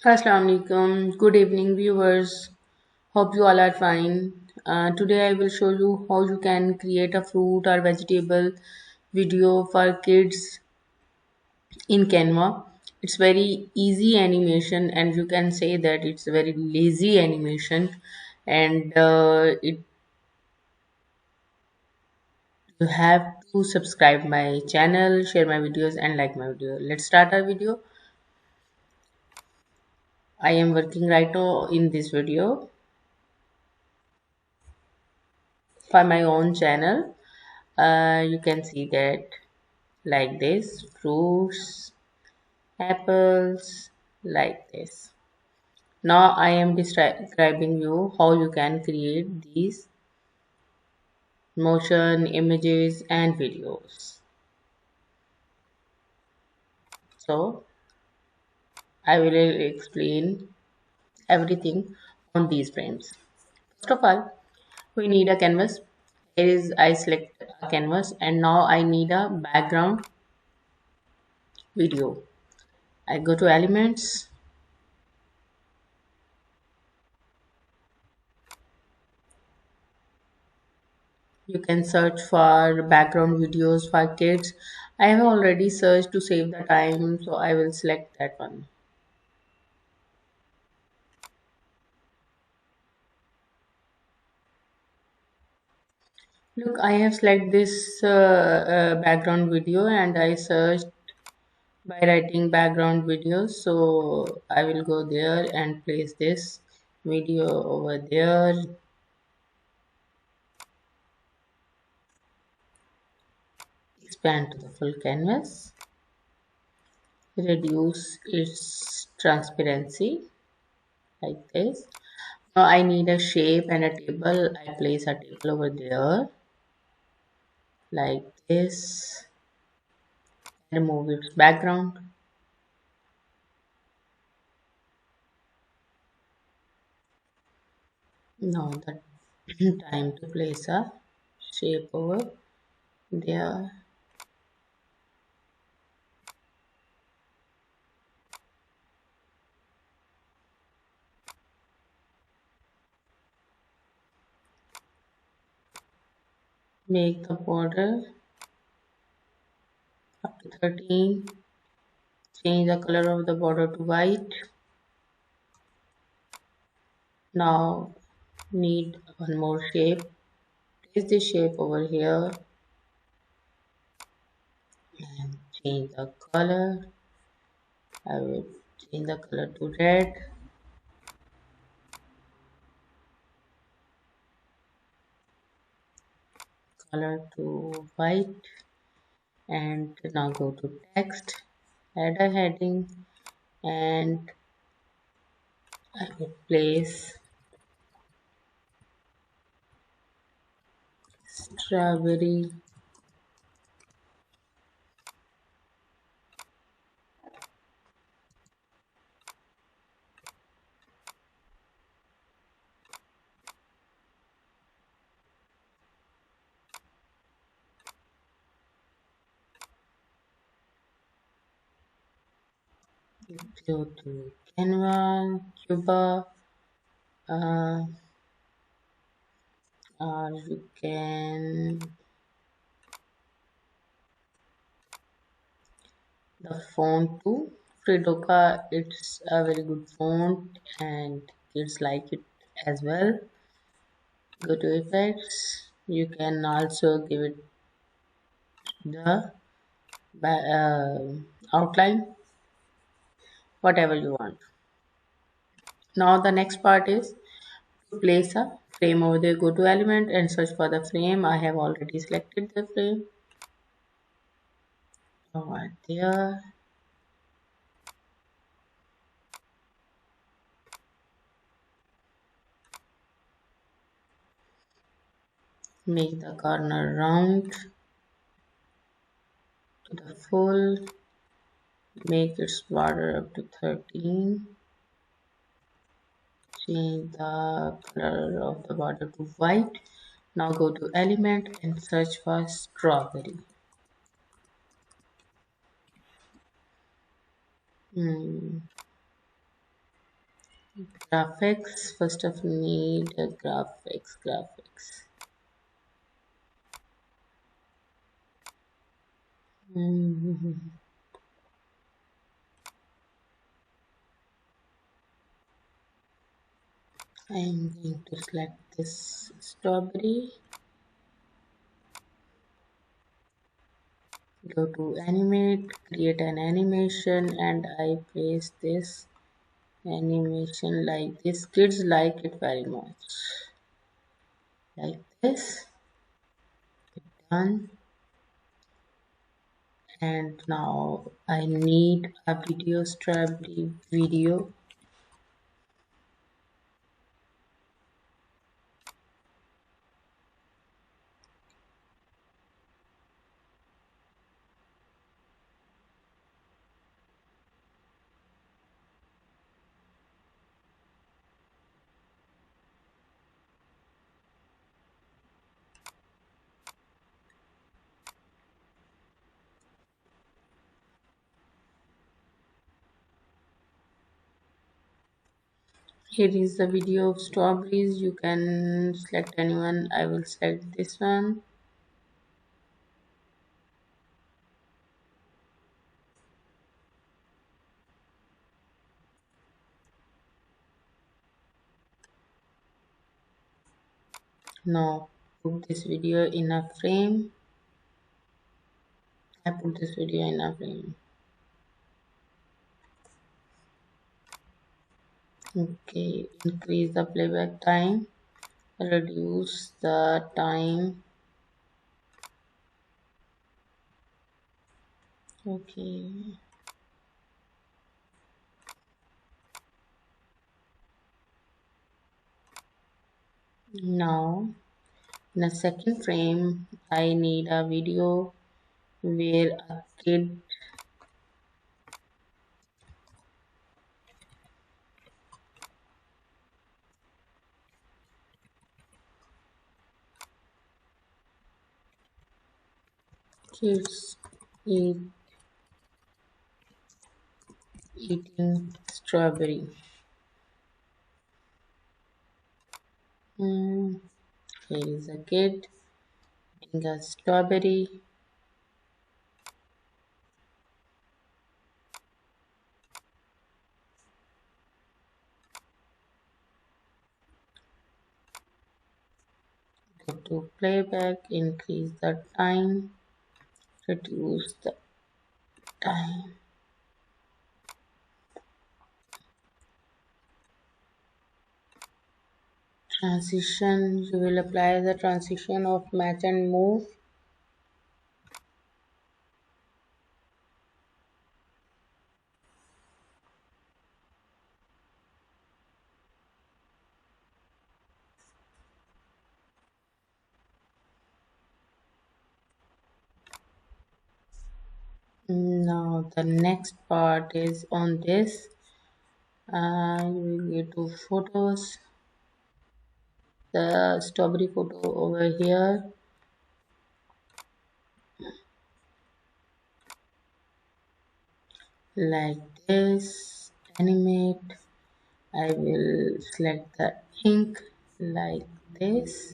Assalamu alaikum. Good evening, viewers. Hope you all are fine. Today, I will show you how you can create a fruit or vegetable video for kids in Canva. It's very easy animation, and you can say that it's a very lazy animation. And you have to subscribe my channel, share my videos, and like my video. Let's start our video. I am working right now in this video for my own channel. You can see that like this fruits, apples, like this. Now I am describing you how you can create these motion images and videos. So I will explain everything on these frames. First of all, we need a canvas. Here is I select a canvas, and now I need a background video. I go to elements. You can search for background videos for kids. I have already searched to save the time, so I will select that one. Look, I have selected this background video and I searched by writing background videos. So I will go there and place this video over there. Expand to the full canvas. Reduce its transparency like this. Now I need a shape and a table. I place a table over there like this. Remove its background. Now the time to place a shape over there. Make the border up to 13. Change the color of the border to white. Now need one more shape. Place this shape over here and change the color. I will change the color to red. Color to white. And now go to text, add a heading, and I will place strawberry go to Canva, Cuba, uh, or you can the font too. Fridoka, it's a very good font and kids like it as well. Go to effects. You can also give it the outline, whatever you want. Now the next part is to place a frame over there. Go to element and search for the frame. I have already selected the frame over there. Make the corner round to the full. Make its border up to 13. Change the color of the border to white. Now go to element and search for strawberry. Hmm. Graphics. First of need graphics. Mhm. I am going to select this strawberry. Go to animate, create an animation, and I place this animation like this. Kids like it very much. Like this. Done. And now I need a video strawberry video. Here is the video of strawberries. You can select anyone. I will select this one. Now put this video in a frame. I put this video in a frame. Okay, increase the playback time, reduce the time. Okay, now in the second frame, I need a video where a kid kids eat, eating strawberry. Hmm. Here is a kid eating a strawberry. Go to playback, increase the time, reduce the time. Transition, you will apply the transition of match and move. Now the next part is on this. You will go to photos, the strawberry photo over here. Like this, animate. I will select the ink like this.